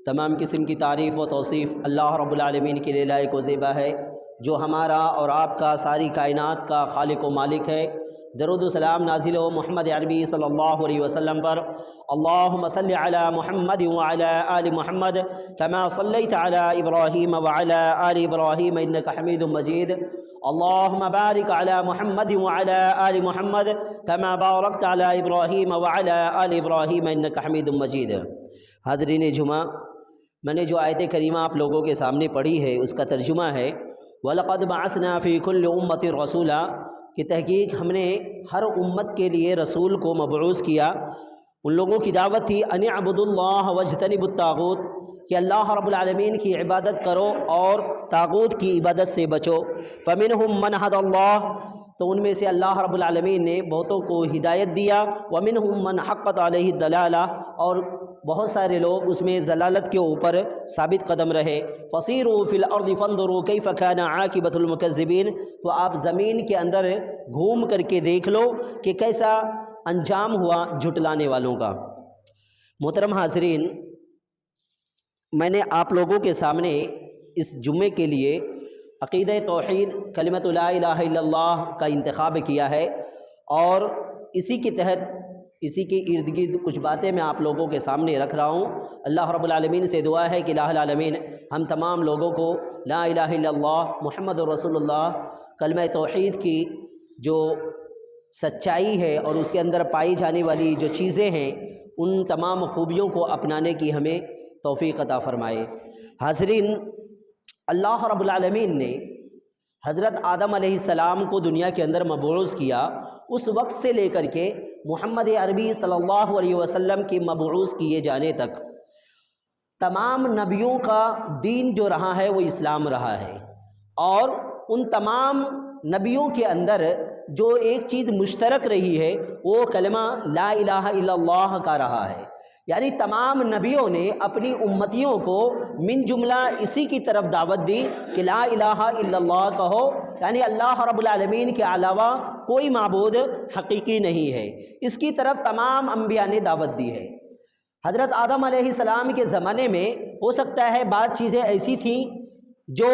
تمام قسم کی تعریف و توصیف اللہ رب العالمین کے لیے لائق و زیبا ہے، جو ہمارا اور آپ کا ساری کائنات کا خالق و مالک ہے۔ درود و سلام نازل ہو محمد عربی صلی اللہ علیہ وسلم پر۔ اللہم صلی علی محمد وعلی آل محمد کما صلیت علی ابراہیم وعلی آل ابراہیم انک حمید مجید۔ اللہم بارک علی محمد وعلی آل محمد کما بارکت علی ابراہیم وعلی آل ابراہیم انک حمید مجید۔ حاضرین جمعہ، میں نے جو آیت کریمہ آپ لوگوں کے سامنے پڑھی ہے اس کا ترجمہ ہے وَلَقَدْ بَعَثْنَا فِي كُلِّ أُمَّةٍ رَسُولًا، کہ تحقیق ہم نے ہر امت کے لیے رسول کو مبعوث کیا۔ ان لوگوں کی دعوت تھی ان اعبدوا اللہ واجتنبوا الطاغوت، کہ اللہ رب العالمین کی عبادت کرو اور طاغوت کی عبادت سے بچو۔ فَمِنْهُمْ مَنْ هَدَى اللَّهُ، تو ان میں سے اللہ رب العالمین نے بہتوں کو ہدایت دیا۔ وَمِنْهُمْ مَنْ حَقَّتْ عَلَيْهِ الضَّلَالَةُ، اور بہت سارے لوگ اس میں ضلالت کے اوپر ثابت قدم رہے۔ فَصِيرُوا فِي الْأَرْضِ فَانظُرُوا كَيْفَ كَانَ عَاقِبَةُ الْمُكَذِّبِينَ، تو آپ زمین کے اندر گھوم کر کے دیکھ لو کہ کیسا انجام ہوا جھٹلانے والوں کا۔ محترم حاضرین، میں نے آپ لوگوں کے سامنے اس جمعے کے لیے عقیدہ توحید کلمۃ لا الہ الا اللہ کا انتخاب کیا ہے، اور اسی کے تحت اسی کے ارد گرد کچھ باتیں میں آپ لوگوں کے سامنے رکھ رہا ہوں۔ اللہ رب العالمین سے دعا ہے کہ الہ العالمین ہم تمام لوگوں کو لا الہ الا اللہ محمد رسول اللہ کلمہ توحید کی جو سچائی ہے اور اس کے اندر پائی جانے والی جو چیزیں ہیں ان تمام خوبیوں کو اپنانے کی ہمیں توفیق عطا فرمائے۔ حاضرین، اللہ رب العالمین نے حضرت آدم علیہ السلام کو دنیا کے اندر مبعوث کیا، اس وقت سے لے کر کے محمد عربی صلی اللہ علیہ وسلم کے مبعوث کیے جانے تک تمام نبیوں کا دین جو رہا ہے وہ اسلام رہا ہے، اور ان تمام نبیوں کے اندر جو ایک چیز مشترک رہی ہے وہ کلمہ لا الہ الا اللہ کا رہا ہے۔ یعنی تمام نبیوں نے اپنی امتیوں کو من جملہ اسی کی طرف دعوت دی کہ لا الہ الا اللہ کہو، یعنی اللہ رب العالمین کے علاوہ کوئی معبود حقیقی نہیں ہے، اس کی طرف تمام انبیاء نے دعوت دی ہے۔ حضرت آدم علیہ السلام کے زمانے میں ہو سکتا ہے بعض چیزیں ایسی تھیں جو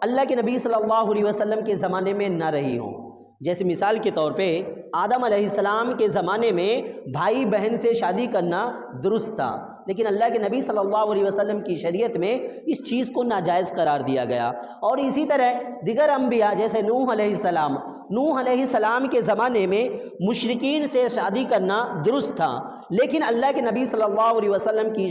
اللہ کے نبی صلی اللہ علیہ وسلم کے زمانے میں نہ رہی ہوں، جیسے مثال کے طور پہ آدم علیہ السلام کے زمانے میں بھائی بہن سے شادی کرنا درست تھا، لیکن اللہ کے نبی صلی اللہ علیہ وسلم کی شریعت میں اس چیز کو ناجائز قرار دیا گیا۔ اور اسی طرح دیگر انبیاء جیسے نوح علیہ السلام کے زمانے میں مشرکین سے شادی کرنا درست تھا، لیکن اللہ کے نبی صلی اللہ علیہ وسلم کی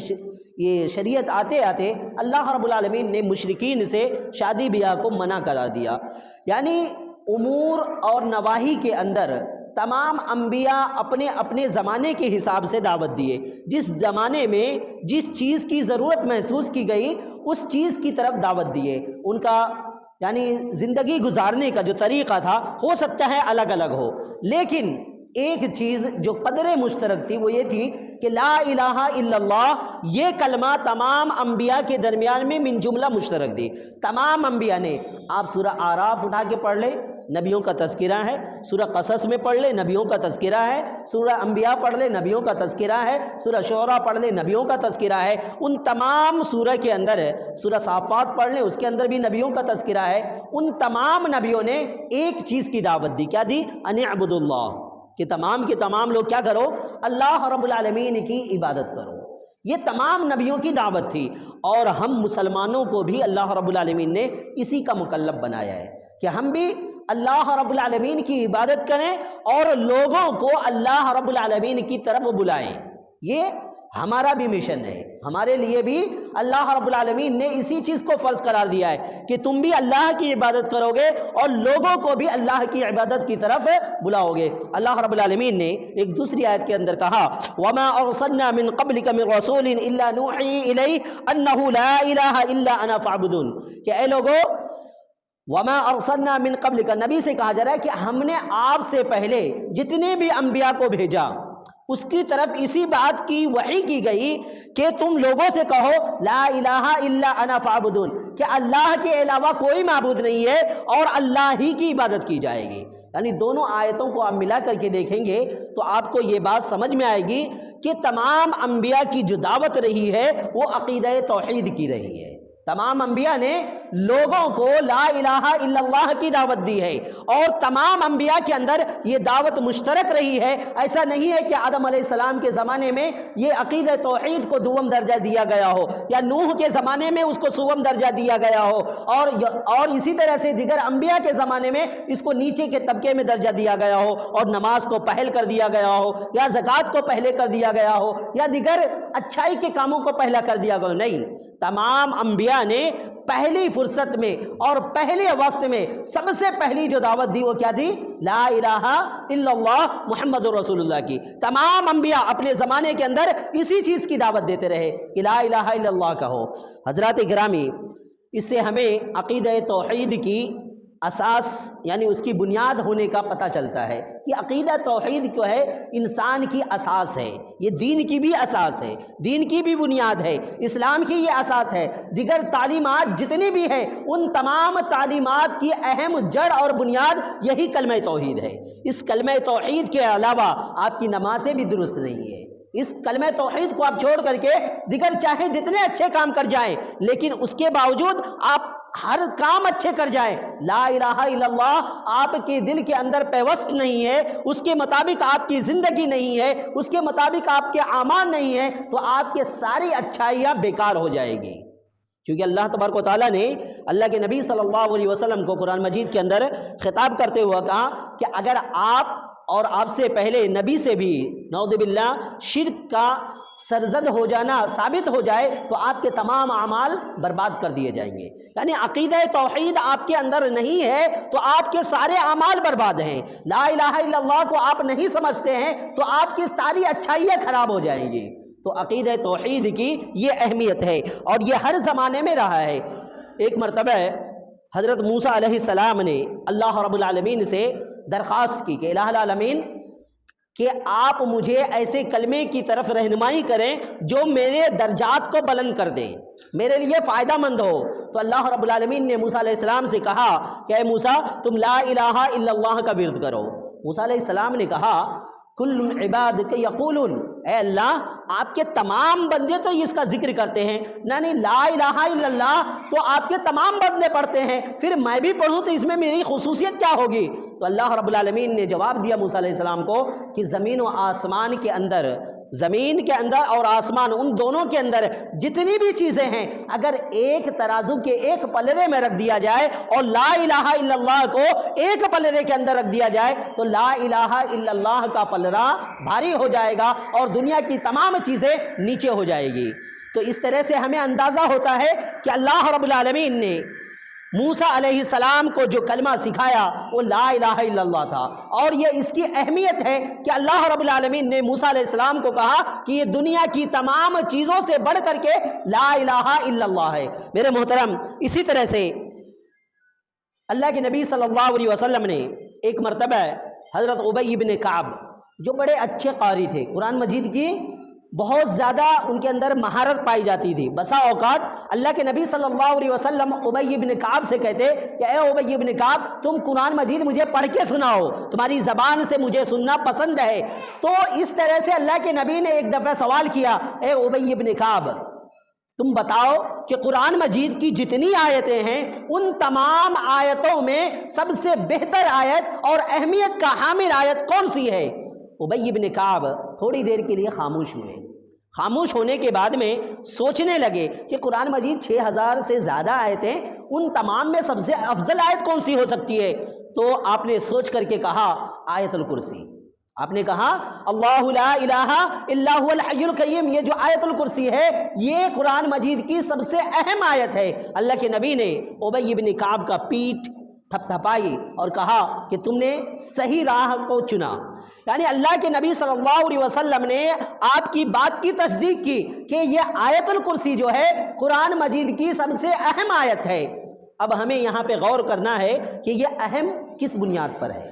یہ شریعت آتے آتے اللہ رب العالمین نے مشرکین سے شادی بیاہ کو منع کرا دیا۔ یعنی امور اور نواہی کے اندر تمام انبیاء اپنے اپنے زمانے کے حساب سے دعوت دیے، جس زمانے میں جس چیز کی ضرورت محسوس کی گئی اس چیز کی طرف دعوت دیے۔ ان کا یعنی زندگی گزارنے کا جو طریقہ تھا ہو سکتا ہے الگ الگ ہو، لیکن ایک چیز جو قدر مشترک تھی وہ یہ تھی کہ لا الہ الا اللہ، یہ کلمہ تمام انبیاء کے درمیان میں من جملہ مشترک تھی۔ تمام انبیاء نے، آپ سورہ اعراف اٹھا کے پڑھ لیں، نبیوں کا تذکرہ ہے، سورہ قصص میں پڑھ لیں نبیوں کا تذکرہ ہے، سورہ انبیاء پڑھ لیں نبیوں کا تذکرہ ہے، سورہ شعراء پڑھ لیں نبیوں کا تذکرہ ہے، ان تمام سورہ کے اندر ہے، سورہ صافات پڑھ لیں اس کے اندر بھی نبیوں کا تذکرہ ہے۔ ان تمام نبیوں نے ایک چیز کی دعوت دی، کیا دی؟ ان اعبدوا اللہ، کہ تمام کے تمام لوگ کیا کرو؟ اللہ رب العالمین کی عبادت کرو۔ یہ تمام نبیوں کی دعوت تھی، اور ہم مسلمانوں کو بھی اللہ رب العالمین نے اسی کا مکلف بنایا ہے کہ ہم بھی اللہ رب العالمین کی عبادت کریں اور لوگوں کو اللہ رب العالمین کی طرف بلائیں۔ یہ ہمارا بھی مشن ہے، ہمارے لیے بھی اللہ رب العالمین نے اسی چیز کو فرض قرار دیا ہے کہ تم بھی اللہ کی عبادت کرو گے اور لوگوں کو بھی اللہ کی عبادت کی طرف بلاؤ گے۔ اللہ رب العالمین نے ایک دوسری آیت کے اندر کہا وَمَا أَرْسَلْنَا مِن قَبْلِكَ مِن رَسُولٍ إِلَّا نُوحِي إِلَيْهِ أَنَّهُ لَا إِلَهَ إِلَّا أَنَا فَاعْبُدُونِ، کہ اے لوگو وَمَا أَرْسَلْنَا مِن قَبْلِكَ، نبی سے کہا جا رہا ہے کہ ہم نے آپ سے پہلے جتنے بھی انبیاء کو بھیجا اس کی طرف اسی بات کی وحی کی گئی کہ تم لوگوں سے کہو لا الہ الا انا فاعبدون، کہ اللہ کے علاوہ کوئی معبود نہیں ہے اور اللہ ہی کی عبادت کی جائے گی۔ یعنی دونوں آیتوں کو آپ ملا کر کے دیکھیں گے تو آپ کو یہ بات سمجھ میں آئے گی کہ تمام انبیاء کی جو دعوت رہی ہے وہ عقیدہ توحید کی رہی ہے۔ تمام انبیاء نے لوگوں کو لا الہ الا اللہ کی دعوت دی ہے، اور تمام انبیاء کے اندر یہ دعوت مشترک رہی ہے۔ ایسا نہیں ہے کہ آدم علیہ السلام کے زمانے میں یہ عقیدہ توحید کو دوم درجہ دیا گیا ہو، یا نوح کے زمانے میں اس کو سوم درجہ دیا گیا ہو، اور اسی طرح سے دیگر انبیاء کے زمانے میں اس کو نیچے کے طبقے میں درجہ دیا گیا ہو، اور نماز کو پہل کر دیا گیا ہو، یا زکوٰۃ کو پہلے کر دیا گیا ہو، یا دیگر اچھائی کے کاموں کو پہلا کر دیا گیا ہو۔ نہیں، تمام انبیاء نے پہلی فرصت میں اور پہلے وقت میں سب سے پہلی جو دعوت دی وہ کیا تھی؟ لا الہ الا اللہ محمد رسول اللہ کی۔ تمام انبیاء اپنے زمانے کے اندر اسی چیز کی دعوت دیتے رہے کہ لا الہ الا اللہ کہو۔ حضرات گرامی، اس سے ہمیں عقیدہ توحید کی اساس یعنی اس کی بنیاد ہونے کا پتہ چلتا ہے کہ عقیدہ توحید جو ہے انسان کی اساس ہے، یہ دین کی بھی اساس ہے، دین کی بھی بنیاد ہے، اسلام کی یہ اساس ہے۔ دیگر تعلیمات جتنی بھی ہیں ان تمام تعلیمات کی اہم جڑ اور بنیاد یہی کلمہ توحید ہے۔ اس کلمہ توحید کے علاوہ آپ کی نمازیں بھی درست نہیں ہے۔ اس کلمہ توحید کو آپ چھوڑ کر کے دیگر چاہے جتنے اچھے کام کر جائیں، لیکن اس کے باوجود آپ ہر کام اچھے کر جائیں، لا الہ الا اللہ آپ کے دل کے اندر پیوست نہیں ہے، اس کے مطابق آپ کی زندگی نہیں ہے، اس کے مطابق آپ کے اعمال نہیں ہیں، تو آپ کے ساری اچھائیاں بیکار ہو جائے گی۔ کیونکہ اللہ تبارک و تعالیٰ نے اللہ کے نبی صلی اللہ علیہ وسلم کو قرآن مجید کے اندر خطاب کرتے ہوئے کہا کہ اگر آپ اور آپ سے پہلے نبی سے بھی نعوذ باللہ شرک کا سرزد ہو جانا ثابت ہو جائے تو آپ کے تمام اعمال برباد کر دیے جائیں گے۔ یعنی عقیدہ توحید آپ کے اندر نہیں ہے تو آپ کے سارے اعمال برباد ہیں۔ لا الہ الا اللہ کو آپ نہیں سمجھتے ہیں تو آپ کی ساری اچھائیاں خراب ہو جائیں گی۔ تو عقیدہ توحید کی یہ اہمیت ہے اور یہ ہر زمانے میں رہا ہے۔ ایک مرتبہ حضرت موسیٰ علیہ السلام نے اللہ رب العالمین سے درخواست کی کہ الہ العالمین کہ آپ مجھے ایسے کلمے کی طرف رہنمائی کریں جو میرے درجات کو بلند کر دیں، میرے لیے فائدہ مند ہو۔ تو اللہ رب العالمین نے موسیٰ علیہ السلام سے کہا کہ اے موسیٰ تم لا الہ الا اللہ کا ورد کرو۔ موسیٰ علیہ السلام نے کہا کل عبادک یقولون، اے اللہ آپ کے تمام بندے تو اس کا ذکر کرتے ہیں، یعنی لا الہ الا اللہ تو آپ کے تمام بندے پڑھتے ہیں، پھر میں بھی پڑھوں تو اس میں میری خصوصیت کیا ہوگی؟ تو اللہ رب العالمین نے جواب دیا موسیٰ علیہ السلام کو کہ زمین و آسمان کے اندر، زمین کے اندر اور آسمان ان دونوں کے اندر جتنی بھی چیزیں ہیں اگر ایک ترازو کے ایک پلڑے میں رکھ دیا جائے اور لا الہ الا اللہ کو ایک پلڑے کے اندر رکھ دیا جائے تو لا الہ الا اللہ کا پلڑا بھاری ہو جائے گا اور دنیا کی تمام چیزیں نیچے ہو جائے گی۔ تو اس طرح سے ہمیں اندازہ ہوتا ہے کہ اللہ رب العالمین نے موسیٰ علیہ السلام کو جو کلمہ سکھایا وہ لا الہ الا اللہ تھا، اور یہ اس کی اہمیت ہے کہ اللہ رب العالمین نے موسیٰ علیہ السلام کو کہا کہ یہ دنیا کی تمام چیزوں سے بڑھ کر کے لا الہ الا اللہ ہے۔ میرے محترم، اسی طرح سے اللہ کے نبی صلی اللہ علیہ وسلم نے ایک مرتبہ حضرت ابی بن کعب جو بڑے اچھے قاری تھے، قرآن مجید کی بہت زیادہ ان کے اندر مہارت پائی جاتی تھی، بسا اوقات اللہ کے نبی صلی اللہ علیہ وسلم ابی بن کعب سے کہتے کہ اے ابی بن کعب تم قرآن مجید مجھے پڑھ کے سناؤ، تمہاری زبان سے مجھے سننا پسند ہے۔ تو اس طرح سے اللہ کے نبی نے ایک دفعہ سوال کیا اے ابی بن کعب تم بتاؤ کہ قرآن مجید کی جتنی آیتیں ہیں ان تمام آیتوں میں سب سے بہتر آیت اور اہمیت کا حامل آیت کون سی ہے؟ ابی بن کعب تھوڑی دیر کے لیے خاموش ہوئے۔ خاموش ہونے کے بعد میں سوچنے لگے کہ قرآن مجید 6000 سے زیادہ آیتیں، ان تمام میں سب سے افضل آیت کون سی ہو سکتی ہے؟ تو آپ نے سوچ کر کے کہا آیت الکرسی۔ آپ نے کہا اللہ لا الہ الا هو الحی القیوم، یہ جو آیت الکرسی ہے یہ قرآن مجید کی سب سے اہم آیت ہے۔ اللہ کے نبی نے ابی بن کعب کا پیٹھ تھپ تھپائی اور کہا کہ تم نے صحیح راہ کو چنا۔ یعنی اللہ کے نبی صلی اللہ علیہ وسلم نے آپ کی بات کی تصدیق کی کہ یہ آیت الکرسی جو ہے قرآن مجید کی سب سے اہم آیت ہے۔ اب ہمیں یہاں پہ غور کرنا ہے کہ یہ اہم کس بنیاد پر ہے؟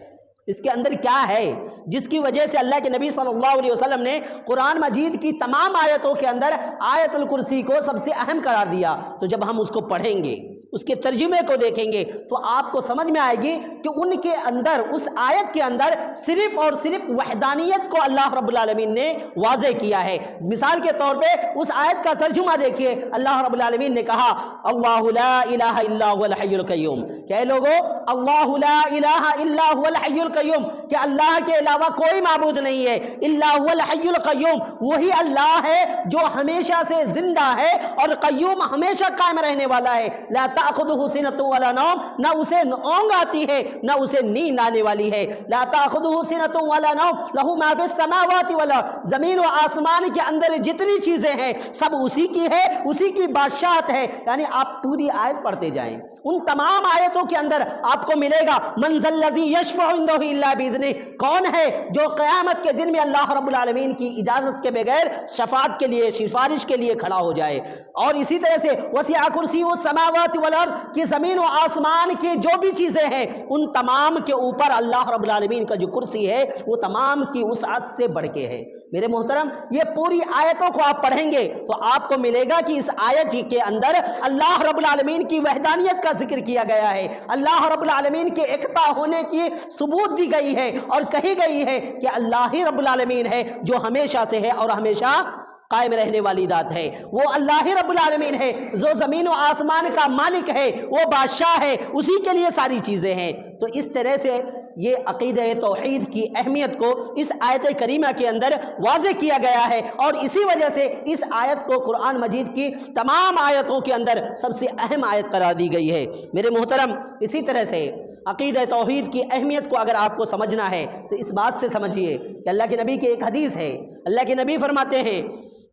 اس کے اندر کیا ہے جس کی وجہ سے اللہ کے نبی صلی اللہ علیہ وسلم نے قرآن مجید کی تمام آیتوں کے اندر آیت الکرسی کو سب سے اہم قرار دیا؟ تو جب ہم اس کو پڑھیں گے، اس کے ترجمے کو دیکھیں گے، تو آپ کو سمجھ میں آئے گی کہ ان کے اندر، اس آیت کے اندر صرف اور صرف وحدانیت کو اللہ رب العالمین نے واضح کیا ہے۔ مثال کے طور پہ اس آیت کا ترجمہ دیکھیے، اللہ رب العالمین نے کہا اللہ لا الہ الا هو الحی القیوم، کہ اے لوگو اللہ لا الہ الا هو الحی القیوم، کہ اللہ کے علاوہ کوئی معبود نہیں ہے، الا هو الحی القیوم، وہی اللہ ہے جو ہمیشہ سے زندہ ہے اور قیوم ہمیشہ قائم رہنے والا ہے، لا تأخذہ سنۃ ولا نوم، نہ اسے اونگ آتی ہے نہ اسے نیند آنے والی ہے، لا تأخذہ سنۃ ولا نوم لہ ما فی السماوات والارض، زمین و آسمان کے اندر جتنی چیزیں ہیں سب اسی کی ہے، اسی کی بادشاہت ہے۔ یعنی آپ پوری آیت پڑھتے جائیں، ان تمام آیتوں کے اندر آپ کو ملے گا من ذا الذی یشفع عندہ الا باذنہ، کون ہے جو قیامت کے دن میں اللہ رب العالمین کی اجازت کے بغیر شفاعت کے لیے، سفارش کے لیے کھڑا ہو جائے۔ اور اسی طرح سے وسع کرسیہ السماوات والارض، کہ زمین و آسمان کی جو بھی چیزیں ہیں ان تمام کے اوپر اللہ رب العالمین کا جو کرسی ہے وہ تمام کی وسعت سے بڑھ کے ہے۔ میرے محترم، یہ پوری آیتوں کو آپ پڑھیں گے تو آپ کو ملے گا کہ اس آیت کے اندر اللہ رب العالمین کی وحدانیت کا ذکر کیا گیا ہے، اللہ رب العالمین کے اکتا ہونے کی ثبوت دی گئی ہے، اور کہی گئی ہے کہ اللہ ہی رب العالمین ہے جو ہمیشہ سے ہے اور ہمیشہ قائم رہنے والی ذات ہے۔ وہ اللہ ہی رب العالمین ہے جو زمین و آسمان کا مالک ہے، وہ بادشاہ ہے، اسی کے لیے ساری چیزیں ہیں۔ تو اس طرح سے یہ عقیدہ توحید کی اہمیت کو اس آیت کریمہ کے اندر واضح کیا گیا ہے، اور اسی وجہ سے اس آیت کو قرآن مجید کی تمام آیتوں کے اندر سب سے اہم آیت قرار دی گئی ہے۔ میرے محترم، اسی طرح سے عقیدہ توحید کی اہمیت کو اگر آپ کو سمجھنا ہے تو اس بات سے سمجھیے کہ اللہ کے نبی کی ایک حدیث ہے، اللہ کے نبی فرماتے ہیں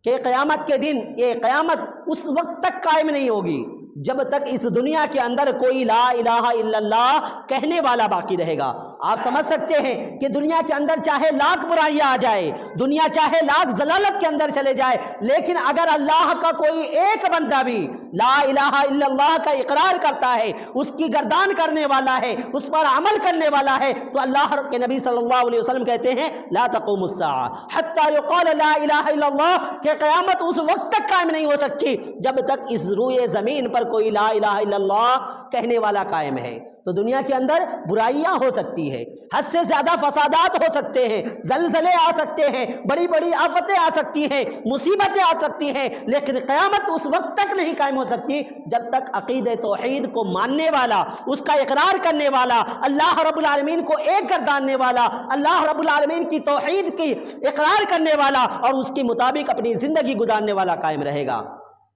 کہ قیامت کے دن، یہ قیامت اس وقت تک قائم نہیں ہوگی جب تک اس دنیا کے اندر کوئی لا الہ الا اللہ کہنے والا باقی رہے گا۔ آپ سمجھ سکتے ہیں کہ دنیا کے اندر چاہے لاکھ برائیاں آ جائے، دنیا چاہے لاکھ ضلالت کے اندر چلے جائے، لیکن اگر اللہ کا کوئی ایک بندہ بھی لا الہ الا اللہ کا اقرار کرتا ہے، اس کی گردان کرنے والا ہے، اس پر عمل کرنے والا ہے، تو اللہ کے نبی صلی اللہ علیہ وسلم کہتے ہیں لا تقوم الساعہ حتی یقال لا الہ الا اللہ، کہ قیامت اس وقت تک قائم نہیں ہو سکتی جب تک اس روئے زمین پر کوئی لا الہ الا اللہ کہنے والا قائم ہے۔ تو دنیا کے اندر برائیاں ہو سکتی ہے، حد سے زیادہ فسادات ہو سکتے ہیں، زلزلے آ سکتے ہیں، بڑی بڑی آفتیں آ سکتی ہیں، مصیبتیں آ سکتی ہیں، لیکن قیامت اس وقت تک نہیں قائم ہو سکتی جب تک عقیدہ توحید کو ماننے والا، اس کا اقرار کرنے والا، اللہ رب العالمین کو ایک گرداننے والا، اللہ رب العالمین کی توحید کی اقرار کرنے والا اور اس کے مطابق اپنی زندگی گزارنے والا قائم رہے گا۔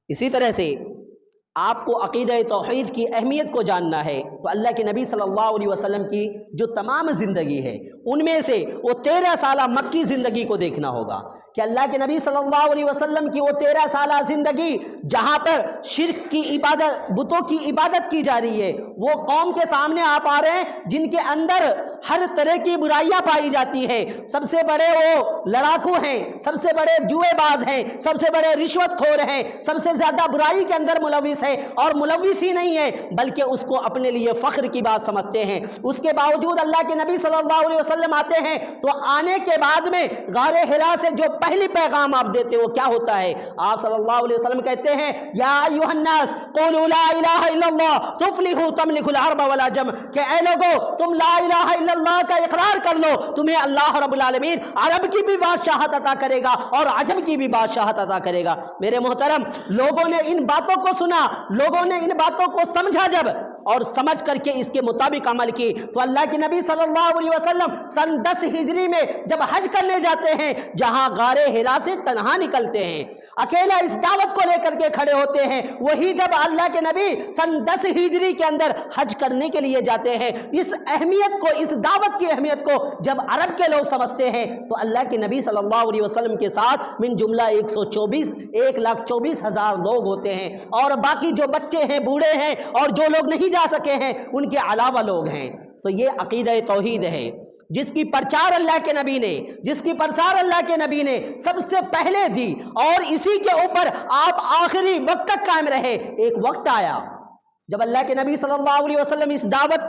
اسی طرح سے آپ کو عقیدہ توحید کی اہمیت کو جاننا ہے تو اللہ کے نبی صلی اللہ علیہ وسلم کی جو تمام زندگی ہے ان میں سے وہ 13 سالہ مکی زندگی کو دیکھنا ہوگا کہ اللہ کے نبی صلی اللہ علیہ وسلم کی وہ 13 سالہ زندگی جہاں پر شرک کی عبادت، بتوں کی عبادت کی جا رہی ہے، وہ قوم کے سامنے آپ آ رہے ہیں جن کے اندر ہر طرح کی برائیاں پائی جاتی ہے، سب سے بڑے وہ لڑاکو ہیں، سب سے بڑے جوئے باز ہیں، سب سے بڑے رشوت خور ہیں، سب سے زیادہ برائی کے اندر ملوث ہے، اور ملوث ہی نہیں ہے بلکہ اس کو اپنے لیے فخر کی بات سمجھتے ہیں۔ اس کے باوجود اللہ کے نبی صلی اللہ علیہ وسلم آتے ہیں تو آنے کے بعد میں غار حرا سے جو پہلی پیغام آپ دیتے وہ کیا ہوتا ہے؟ آپ صلی اللہ علیہ وسلم کہتے ہیں یا ایھا الناس قولوا لا الہ الا اللہ تفلحوا تملکوا العرب والعجم، کہ اے لوگو تم لا الہ الا اللہ کا اقرار کر لو، تمہیں اللہ رب العالمین عرب کی بھی بادشاہت عطا کرے گا اور عجم کی بھی بادشاہت عطا کرے گا۔ میرے محترم، لوگوں نے ان باتوں کو سنا، لوگوں نے ان باتوں کو سمجھا جب اور سمجھ کر کے اس کے مطابق عمل کی تو اللہ کے نبی صلی اللہ علیہ وسلم سن 10 ہجری میں جب حج کرنے جاتے ہیں، جہاں غار حرا سے تنہا نکلتے ہیں، اکیلا اس دعوت کو لے کر کے کھڑے ہوتے ہیں، وہی جب اللہ کے نبی سن 10 ہجری کے اندر حج کرنے کے لیے جاتے ہیں، اس اہمیت کو، اس دعوت کی اہمیت کو جب عرب کے لوگ سمجھتے ہیں تو اللہ کے نبی صلی اللہ علیہ وسلم کے ساتھ من جملہ 1,24,000 لوگ ہوتے ہیں، اور باقی جو بچے ہیں، بوڑھے ہیں اور جو لوگ نہیں جا سکے ہیں ان کے علاوہ لوگ ہیں۔ تو یہ عقیدہ توحید ہے جس کی پرچار اللہ کے نبی نے، جس کی پرسار اللہ کے نبی نے سب سے پہلے دی، اور اسی کے اوپر آپ آخری وقت تک قائم رہے۔ ایک وقت آیا جب اللہ کے نبی صلی اللہ علیہ وسلم اس دعوت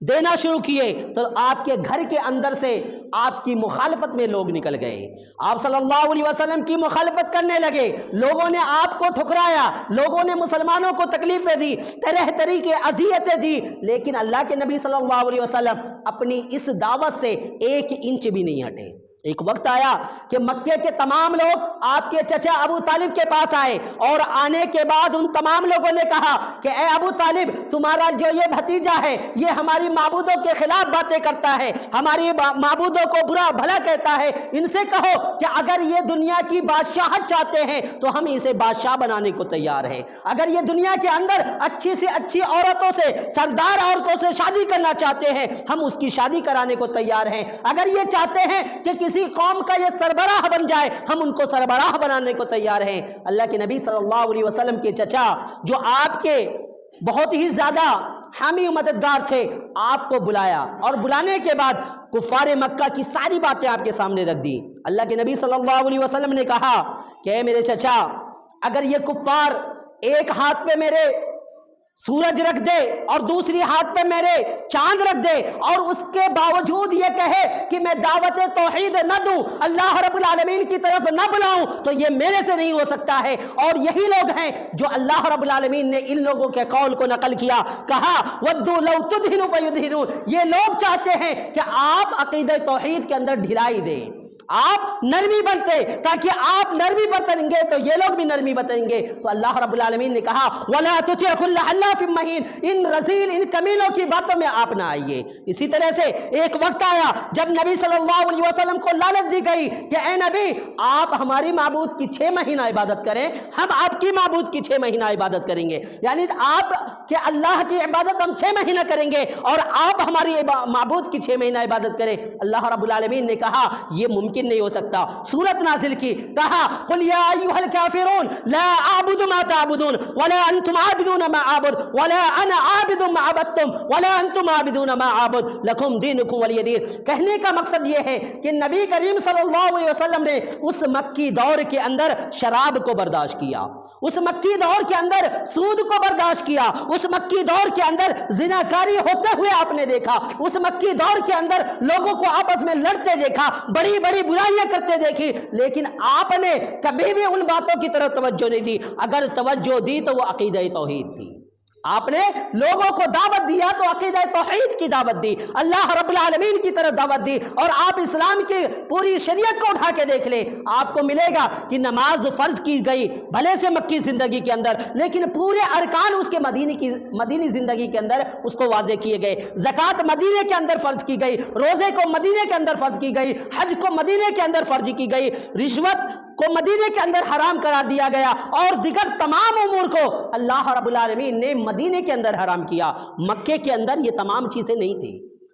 دینا شروع کیے تو آپ کے گھر کے اندر سے آپ کی مخالفت میں لوگ نکل گئے، آپ صلی اللہ علیہ وسلم کی مخالفت کرنے لگے، لوگوں نے آپ کو ٹھکرایا، لوگوں نے مسلمانوں کو تکلیفیں دی، طرح طرح کی اذیتیں دی، لیکن اللہ کے نبی صلی اللہ علیہ وسلم اپنی اس دعوت سے 1 انچ بھی نہیں ہٹے۔ ایک وقت آیا کہ مکے کے تمام لوگ آپ کے چچا ابو طالب کے پاس آئے، اور آنے کے بعد ان تمام لوگوں نے کہا کہ اے ابو طالب، تمہارا جو یہ بھتیجا ہے یہ ہماری معبودوں کے خلاف باتیں کرتا ہے، ہماری معبودوں کو برا بھلا کہتا ہے، ان سے کہو کہ اگر یہ دنیا کی بادشاہت چاہتے ہیں تو ہم اسے بادشاہ بنانے کو تیار ہیں، اگر یہ دنیا کے اندر اچھی سے اچھی عورتوں سے، سردار عورتوں سے شادی کرنا چاہتے ہیں ہم اس کی شادی کرانے کو تیار ہیں، اگر یہ چاہتے ہیں کہ کسی قوم کا یہ سربراہ بن جائے ہم ان کو سربراہ بنانے کو تیار ہیں۔ اللہ کے نبی صلی اللہ علیہ وسلم کے چچا جو آپ کے بہت ہی زیادہ حامی و مددگار تھے، آپ کو بلایا، اور بلانے کے بعد کفار مکہ کی ساری باتیں آپ کے سامنے رکھ دی۔ اللہ کے نبی صلی اللہ علیہ وسلم نے کہا کہ اے میرے چچا، اگر یہ کفار ایک ہاتھ پہ میرے سورج رکھ دے اور دوسری ہاتھ پہ میرے چاند رکھ دے، اور اس کے باوجود یہ کہے کہ میں دعوت توحید نہ دوں، اللہ رب العالمین کی طرف نہ بلاؤں، تو یہ میرے سے نہیں ہو سکتا ہے۔ اور یہی لوگ ہیں جو اللہ رب العالمین نے ان لوگوں کے قول کو نقل کیا، کہا وَدُّوا لَوْ تُدْهِنُ فَيُدْهِنُونَ، یہ لوگ چاہتے ہیں کہ آپ عقیدہ توحید کے اندر ڈھلائی دیں، آپ نرمی بنتے، تاکہ آپ نرمی برتیں گے تو یہ لوگ بھی نرمی برتیں گے۔ تو اللہ رب العالمین نے کہا وَلَا تُطِعْ كُلَّ حَلَّافٍ مَّهِينٍ، ان رذیل، ان کمینوں کی باتوں میں آپ نہ آئیے۔ اسی طرح سے ایک وقت آیا جب نبی صلی اللہ علیہ وسلم کو لالچ دی گئی کہ اے نبی، آپ ہماری معبود کی 6 مہینہ عبادت کریں، ہم آپ کی معبود کی 6 مہینہ عبادت کریں گے، یعنی آپ کہ اللہ کی عبادت ہم 6 مہینہ کریں گے اور آپ ہماری معبود کی 6 مہینہ عبادت کریں۔ اللہ رب العالمین نے کہا یہ ممکن نہیں ہو سکتا، سورت نازل کی، کہا قل یا ایھا الکافرون لا اعبد ما تعبدون ولا انتم عابدون ما اعبد ولا انا عابد ما عبدتم ولا انتم عابدون ما اعبد لکم دینکم ولی دین۔ کہنے کا مقصد یہ ہے کہ نبی کریم صلی اللہ علیہ وسلم نے اس مکی دور کے اندر شراب کو برداشت کیا، اس مکی دور کے اندر سود کو برداشت کیا، اس مکی دور کے اندر زناکاری ہوتے ہوئے آپ نے دیکھا، اس مکی دور کے اندر لوگوں کو آپس میں لڑتے دیکھا، بڑی بڑی برائیاں کرتے دیکھی، لیکن آپ نے کبھی بھی ان باتوں کی طرف توجہ نہیں دی، اگر توجہ دی تو وہ عقیدہ توحید تھی۔ آپ نے لوگوں کو دعوت دیا تو عقیدہ توحید کی دعوت دی، اللہ رب العالمین کی طرف دعوت دی، اور آپ اسلام کی پوری شریعت کو اٹھا کے دیکھ لیں، آپ کو ملے گا کہ نماز فرض کی گئی بھلے سے مکی زندگی کے اندر، لیکن پورے ارکان اس کے مدینی زندگی کے اندر اس کو واضح کیے گئے، زکوٰۃ مدینے کے اندر فرض کی گئی، روزے کو مدینے کے اندر فرض کی گئی، حج کو مدینے کے اندر فرض کی گئی، رشوت کو مدینے کے اندر حرام قرار دیا گیا، اور دیگر تمام امور کو اللہ رب العالمین نے مدینے کے اندر حرام کیا۔ مکے کے اندر یہ تمام چیزیں نہیں تھی۔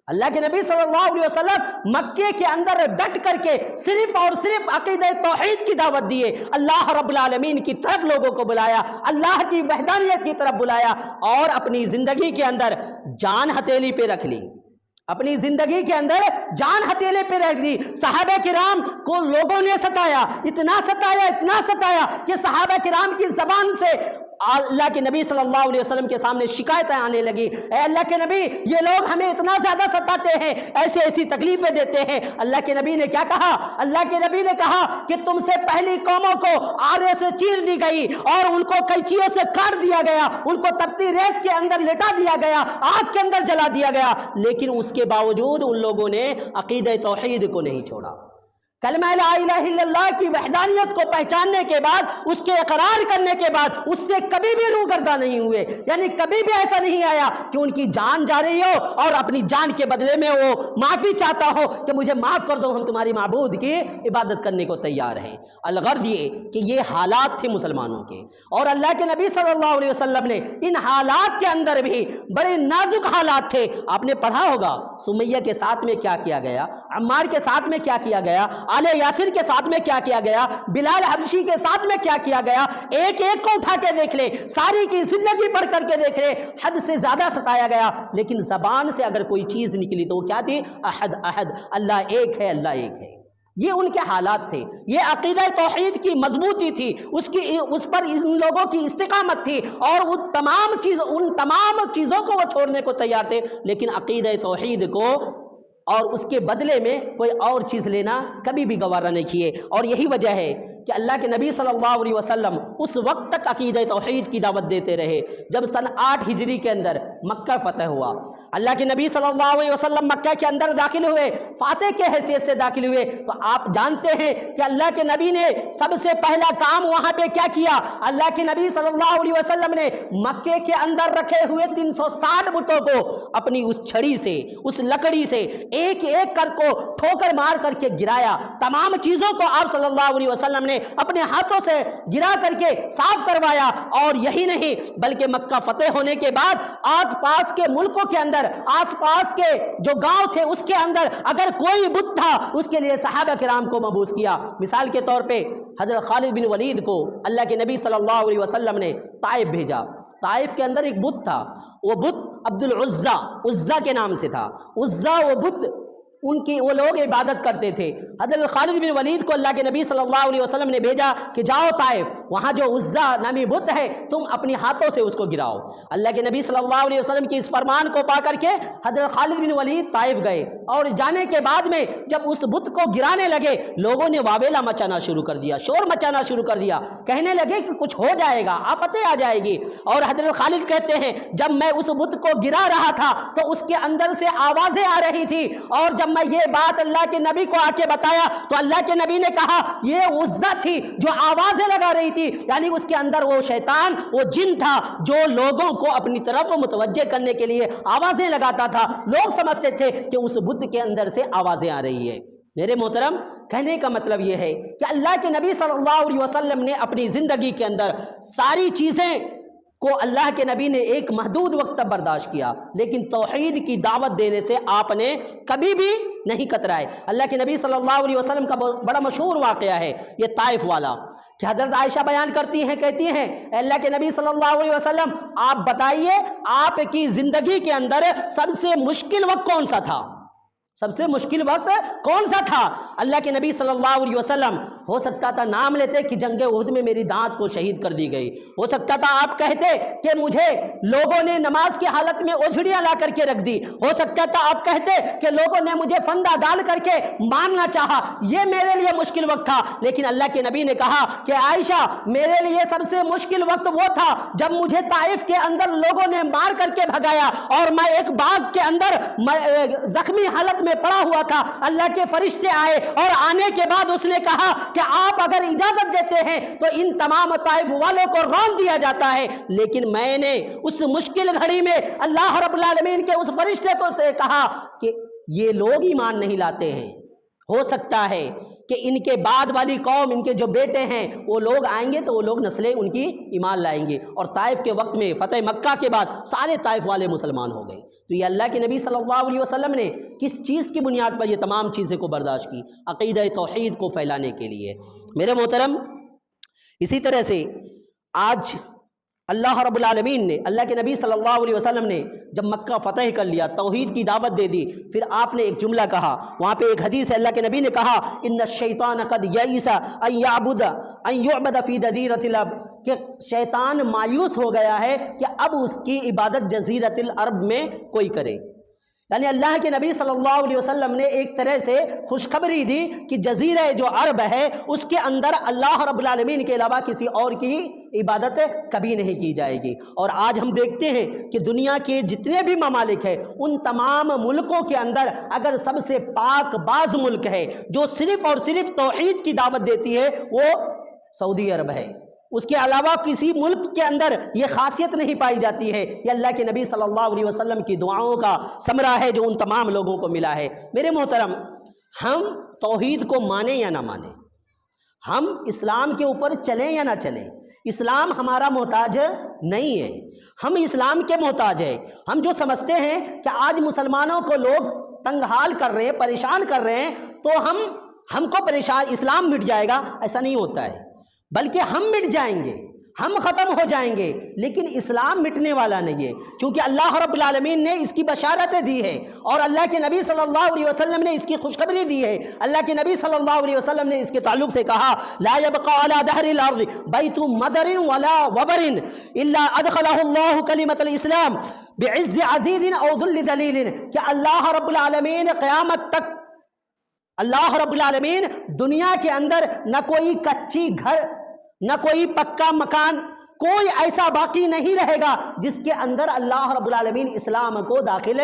اللہ کے نبی صلی اللہ علیہ وسلم مکے کے اندر ڈٹ کر کے صرف اور صرف عقیدہ توحید کی دعوت دیے، اللہ رب العالمین کی طرف لوگوں کو بلایا، اللہ کی وحدانیت کی طرف بلایا، اور اپنی زندگی کے اندر جان ہتھیلی پہ رکھ لی، اپنی زندگی کے اندر جان ہتھیلے پہ رکھ دی۔ صحابہ کرام کو لوگوں نے ستایا، اتنا ستایا کہ صحابہ کرام کی زبان سے اللہ کے نبی صلی اللہ علیہ وسلم کے سامنے شکایتیں آنے لگی، اے اللہ کے نبی، یہ لوگ ہمیں اتنا زیادہ ستاتے ہیں، ایسی تکلیفیں دیتے ہیں۔ اللہ کے نبی نے کیا کہا؟ اللہ کے نبی نے کہا کہ تم سے پہلی قوموں کو آرے سے چیر دی گئی، اور ان کو کینچیوں سے کاٹ دیا گیا، ان کو تپتی ریت کے اندر لٹا دیا گیا، آگ کے اندر جلا دیا گیا، لیکن اس کے باوجود ان لوگوں نے عقیدہ توحید کو نہیں چھوڑا۔ کلمہ لا الہ الا اللہ کی وحدانیت کو پہچاننے کے بعد، اس کے اقرار کرنے کے بعد، اس سے کبھی بھی روگرداں نہیں ہوئے، یعنی کبھی بھی ایسا نہیں آیا کہ ان کی جان جا رہی ہو اور اپنی جان کے بدلے میں وہ معافی چاہتا ہو کہ مجھے معاف کر دو، ہم تمہاری معبود کی عبادت کرنے کو تیار ہیں۔ الغرض یہ کہ یہ حالات تھے مسلمانوں کے، اور اللہ کے نبی صلی اللہ علیہ وسلم نے ان حالات کے اندر بھی بڑے نازک حالات تھے۔ آپ نے پڑھا ہوگا سمیہ کے ساتھ میں کیا کیا گیا، عمار کے ساتھ میں کیا کیا گیا، آل یاسر کے ساتھ میں کیا کیا گیا، بلال حبشی کے ساتھ میں کیا کیا گیا، ایک ایک کو اٹھا کے دیکھ لے، ساری کی زندگی پڑھ کر کے دیکھ لے، حد سے زیادہ ستایا گیا، لیکن زبان سے اگر کوئی چیز نکلی تو وہ کیا تھی؟ احد احد، اللہ ایک ہے، اللہ ایک ہے۔ یہ ان کے حالات تھے، یہ عقیدہ توحید کی مضبوطی تھی، اس پر ان لوگوں کی استقامت تھی، اور ان تمام چیزوں کو وہ چھوڑنے کو تیار تھے، لیکن عقیدہ توحید کو اور اس کے بدلے میں کوئی اور چیز لینا کبھی بھی گوارا نہیں کیے۔ اور یہی وجہ ہے کہ اللہ کے نبی صلی اللہ علیہ وسلم اس وقت تک عقیدہ توحید کی دعوت دیتے رہے جب سن 8 ہجری کے اندر مکہ فتح ہوا۔ اللہ کے نبی صلی اللہ علیہ وسلم مکہ کے اندر داخل ہوئے، فاتح کے حیثیت سے داخل ہوئے، تو آپ جانتے ہیں کہ اللہ کے نبی نے سب سے پہلا کام وہاں پہ کیا کیا؟ اللہ کے نبی صلی اللہ علیہ وسلم نے مکے کے اندر رکھے ہوئے 360 بتوں کو اپنی اس چھڑی سے، اس لکڑی سے ایک ایک کر کو ٹھوکر مار کر کے گرایا۔ تمام چیزوں کو آپ صلی اللہ علیہ وسلم نے اپنے ہاتھوں سے گرا کر کے صاف کروایا۔ اور یہی نہیں بلکہ مکہ فتح ہونے کے بعد آس پاس کے ملکوں کے اندر، آس پاس کے جو گاؤں تھے اس کے اندر اگر کوئی بت تھا اس کے لیے صحابہ کرام کو مبعوث کیا۔ مثال کے طور پہ حضرت خالد بن ولید کو اللہ کے نبی صلی اللہ علیہ وسلم نے طائف بھیجا۔ طائف کے اندر ایک بت تھا، وہ بت عبد العزا، عزا کے نام سے تھا۔ عزا وہ بت وہ لوگ عبادت کرتے تھے۔ حضرت خالد بن ولید کو اللہ کے نبی صلی اللہ علیہ وسلم نے بھیجا کہ جاؤ طائف، وہاں جو عزا نامی بت ہے تم اپنی ہاتھوں سے اس کو گراؤ۔ اللہ کے نبی صلی اللہ علیہ وسلم کی اس فرمان کو پا کر کے حضرت خالد بن ولید طائف گئے، اور جانے کے بعد میں جب اس بت کو گرانے لگے لوگوں نے واویلا مچانا شروع کر دیا، شور مچانا شروع کر دیا، کہنے لگے کہ کچھ ہو جائے گا، آفتیں آ جائے گی۔ اور حضرت خالد کہتے ہیں جب میں اس بت کو گرا رہا تھا تو اس کے اندر سے آوازیں آ رہی تھی، اور جب میں یہ بات اللہ کے نبی کو آ کے بتایا تو اللہ کے نبی نے کہا یہ عزا تھی جو آوازیں لگا رہی تھی، یعنی اس کے اندر وہ شیطان، وہ جن تھا جو لوگوں کو اپنی طرف متوجہ کرنے کے لیے آوازیں لگاتا تھا۔ لوگ سمجھتے تھے کہ اس بت کے اندر سے آوازیں آ رہی ہے۔ میرے محترم، کہنے کا مطلب یہ ہے کہ اللہ کے نبی صلی اللہ علیہ وسلم نے اپنی زندگی کے اندر ساری چیزیں کو اللہ کے نبی نے ایک محدود وقت تک برداشت کیا، لیکن توحید کی دعوت دینے سے آپ نے کبھی بھی نہیں کترائے۔ اللہ کے نبی صلی اللہ علیہ وسلم کا بڑا مشہور واقعہ ہے یہ طائف والا، کہ حضرت عائشہ بیان کرتی ہیں، کہتی ہیں اے اللہ کے نبی صلی اللہ علیہ وسلم آپ بتائیے آپ کی زندگی کے اندر سب سے مشکل وقت کون سا تھا؟ سب سے مشکل وقت کون سا تھا؟ اللہ کے نبی صلی اللہ علیہ وسلم ہو سکتا تھا نام لیتے کہ جنگ احد میں میری دانت کو شہید کر دی گئی، ہو سکتا تھا آپ کہتے کہ مجھے لوگوں نے نماز کی حالت میں اوجھڑیاں لا کر کے رکھ دی، ہو سکتا تھا آپ کہتے کہ لوگوں نے مجھے فندہ ڈال کر کے مارنا چاہا، یہ میرے لیے مشکل وقت تھا۔ لیکن اللہ کے نبی نے کہا کہ عائشہ میرے لیے سب سے مشکل وقت وہ تھا جب مجھے طائف کے اندر لوگوں نے مار کر کے بھگایا اور میں ایک باغ کے اندر زخمی حالت میں پڑا ہوا تھا، اللہ کے فرشتے آئے اور آنے کے بعد اس نے کہا کہ آپ اگر اجازت دیتے ہیں تو ان تمام طائف والوں کو رون دیا جاتا ہے، لیکن میں نے اس مشکل گھڑی میں اللہ رب العالمین کے اس فرشتے کو سے کہا کہ یہ لوگ ایمان نہیں لاتے ہیں، ہو سکتا ہے کہ ان کے بعد والی قوم، ان کے جو بیٹے ہیں وہ لوگ آئیں گے تو وہ لوگ نسلیں ان کی ایمان لائیں گے۔ اور طائف کے وقت میں فتح مکہ کے بعد سارے طائف والے مسلمان ہو گئے۔ تو یہ اللہ کے نبی صلی اللہ علیہ وسلم نے کس چیز کی بنیاد پر یہ تمام چیزیں کو برداشت کی؟ عقیدہ توحید کو پھیلانے کے لیے۔ میرے محترم، اسی طرح سے آج اللہ رب العالمین نے، اللہ کے نبی صلی اللہ علیہ وسلم نے جب مکہ فتح کر لیا، توحید کی دعوت دے دی، پھر آپ نے ایک جملہ کہا، وہاں پہ ایک حدیث ہے، اللہ کے نبی نے کہا ان الشیطان قد یئس ان یعبد فی جزیرۃ العرب، کہ شیطان مایوس ہو گیا ہے کہ اب اس کی عبادت جزیرۃ العرب میں کوئی کرے۔ یعنی اللہ کے نبی صلی اللہ علیہ وسلم نے ایک طرح سے خوشخبری دی کہ جزیرہ جو عرب ہے اس کے اندر اللہ رب العالمین کے علاوہ کسی اور کی عبادت کبھی نہیں کی جائے گی۔ اور آج ہم دیکھتے ہیں کہ دنیا کے جتنے بھی ممالک ہیں ان تمام ملکوں کے اندر اگر سب سے پاک باز ملک ہے جو صرف اور صرف توحید کی دعوت دیتی ہے وہ سعودی عرب ہے، اس کے علاوہ کسی ملک کے اندر یہ خاصیت نہیں پائی جاتی ہے۔ یہ اللہ کے نبی صلی اللہ علیہ وسلم کی دعاؤں کا ثمرہ ہے جو ان تمام لوگوں کو ملا ہے۔ میرے محترم، ہم توحید کو مانیں یا نہ مانیں، ہم اسلام کے اوپر چلیں یا نہ چلیں، اسلام ہمارا محتاج نہیں ہے، ہم اسلام کے محتاج ہیں۔ ہم جو سمجھتے ہیں کہ آج مسلمانوں کو لوگ تنگ حال کر رہے ہیں، پریشان کر رہے ہیں، تو ہم کو پریشان اسلام مٹ جائے گا، ایسا نہیں ہوتا ہے، بلکہ ہم مٹ جائیں گے، ہم ختم ہو جائیں گے، لیکن اسلام مٹنے والا نہیں ہے، کیونکہ اللہ رب العالمین نے اس کی بشارتیں دی ہے اور اللہ کے نبی صلی اللہ علیہ وسلم نے اس کی خوشخبری دی ہے۔ اللہ کے نبی صلی اللہ علیہ وسلم نے اس کے تعلق سے کہا لا يبقى على دهر الارض بیت مدر ولا وبر الا ادخله اللہ کلمۃ الاسلام بعز عزیز او ذل ذلیل، کہ اللہ رب العالمین قیامت تک، اللہ رب العالمین دنیا کے اندر نہ کوئی کچی گھر، نہ کوئی پکا مکان، کوئی ایسا باقی نہیں رہے گا جس کے اندر اللہ رب العالمین اسلام کو داخل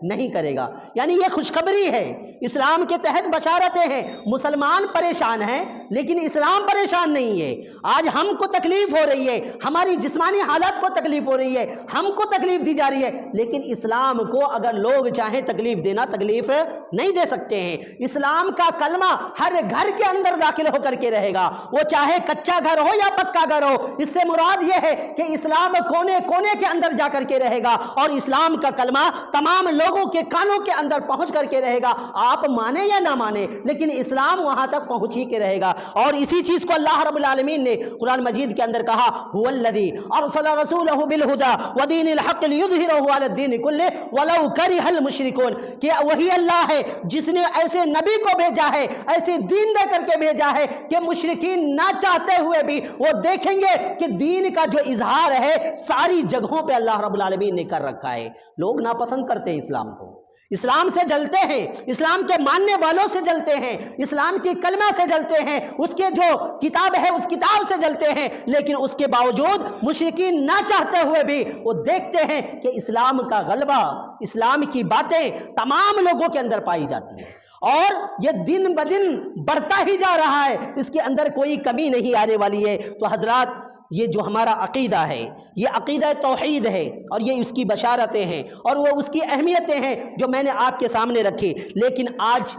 نہیں کرے گا۔ یعنی یہ خوشخبری ہے، اسلام کے تحت بشارتیں ہیں۔ مسلمان پریشان ہیں لیکن اسلام پریشان نہیں ہے۔ آج ہم کو تکلیف ہو رہی ہے، ہماری جسمانی حالت کو تکلیف ہو رہی ہے، ہم کو تکلیف دی جا رہی ہے، لیکن اسلام کو اگر لوگ چاہیں تکلیف دینا، تکلیف نہیں دے سکتے ہیں۔ اسلام کا کلمہ ہر گھر کے اندر داخل ہو کر کے رہے گا، وہ چاہے کچا گھر ہو یا پکا گھر ہو۔ اس سے مراد یہ ہے کہ اسلام کونے کونے کے اندر جا کر کے رہے گا اور اسلام کا کلمہ تمام لوگوں کے کانوں کے اندر پہنچ کر کے رہے گا، آپ مانے یا نہ مانے، لیکن اسلام وہاں تک پہنچ ہی کے رہے گا۔ اور اسی چیز کو اللہ رب العالمین نے قرآن مجید کے اندر کہا هو الذی ارسل رسولہ بالہدی ودین الحق لیظہرہ علی الدین کلہ ولو کرہ المشرکون، کہ وہی اللہ ہے جس نے ایسے نبی کو بھیجا ہے، ایسے دین دے کر کے بھیجا ہے کہ مشرکین نہ چاہتے ہوئے بھی وہ دیکھیں گے کہ دین کا جو اظہار ہے ساری جگہوں پہ اللہ رب العالمین نے کر رکھا ہے۔ لوگ ناپسند کرتے ہیں اسلام کو، اسلام سے جلتے ہیں، اسلام کے ماننے والوں سے جلتے ہیں، اسلام کی کلمہ سے جلتے ہیں، اس کے جو کتاب ہے اس کتاب سے جلتے ہیں، لیکن اس کے باوجود مشرکین نہ چاہتے ہوئے بھی وہ دیکھتے ہیں کہ اسلام کا غلبہ، اسلام کی باتیں تمام لوگوں کے اندر پائی جاتی ہیں، اور یہ دن بدن بڑھتا ہی جا رہا ہے، اس کے اندر کوئی کمی نہیں آنے والی ہے۔ تو حضرات، یہ جو ہمارا عقیدہ ہے یہ عقیدہ توحید ہے، اور یہ اس کی بشارتیں ہیں اور وہ اس کی اہمیتیں ہیں جو میں نے آپ کے سامنے رکھی۔ لیکن آج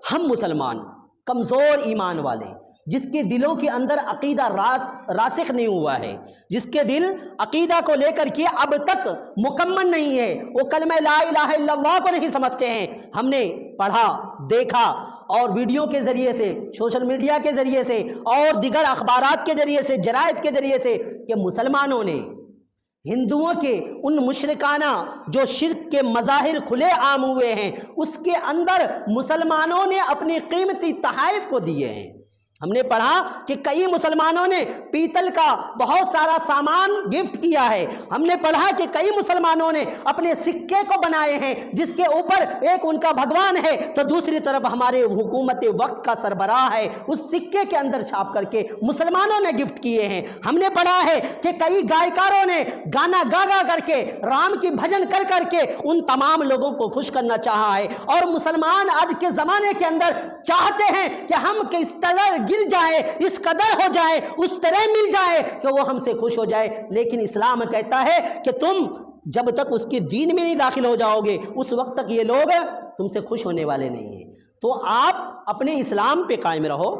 ہم مسلمان کمزور ایمان والے، جس کے دلوں کے اندر عقیدہ راسخ نہیں ہوا ہے، جس کے دل عقیدہ کو لے کر کے اب تک مکمل نہیں ہے، وہ کلمہ لا الہ الا اللہ کو نہیں سمجھتے ہیں۔ ہم نے پڑھا، دیکھا، اور ویڈیو کے ذریعے سے، سوشل میڈیا کے ذریعے سے، اور دیگر اخبارات کے ذریعے سے، جرائد کے ذریعے سے، کہ مسلمانوں نے ہندوؤں کے ان مشرکانہ جو شرک کے مظاہر کھلے عام ہوئے ہیں، اس کے اندر مسلمانوں نے اپنی قیمتی تحائف کو دیے ہیں۔ ہم نے پڑھا کہ کئی مسلمانوں نے پیتل کا بہت سارا سامان گفٹ کیا ہے۔ ہم نے پڑھا کہ کئی مسلمانوں نے اپنے سکے کو بنائے ہیں جس کے اوپر ایک ان کا بھگوان ہے تو دوسری طرف ہمارے حکومت وقت کا سربراہ ہے، اس سکے کے اندر چھاپ کر کے مسلمانوں نے گفٹ کیے ہیں۔ ہم نے پڑھا ہے کہ کئی گائیکاروں نے گانا گا گا کر کے، رام کی بھجن کر کر کے ان تمام لوگوں کو خوش کرنا چاہا ہے، اور مسلمان آج کے زمانے کے اندر چاہتے ہیں کہ ہم کس طرح گر جائے، اس قدر ہو جائے، اس طرح مل جائے کہ وہ ہم سے خوش ہو جائے۔ لیکن اسلام کہتا ہے کہ تم جب تک اس کی دین میں نہیں داخل ہو جاؤ گے اس وقت تک یہ لوگ تم سے خوش ہونے والے نہیں ہیں۔ تو آپ اپنے اسلام پہ قائم رہو۔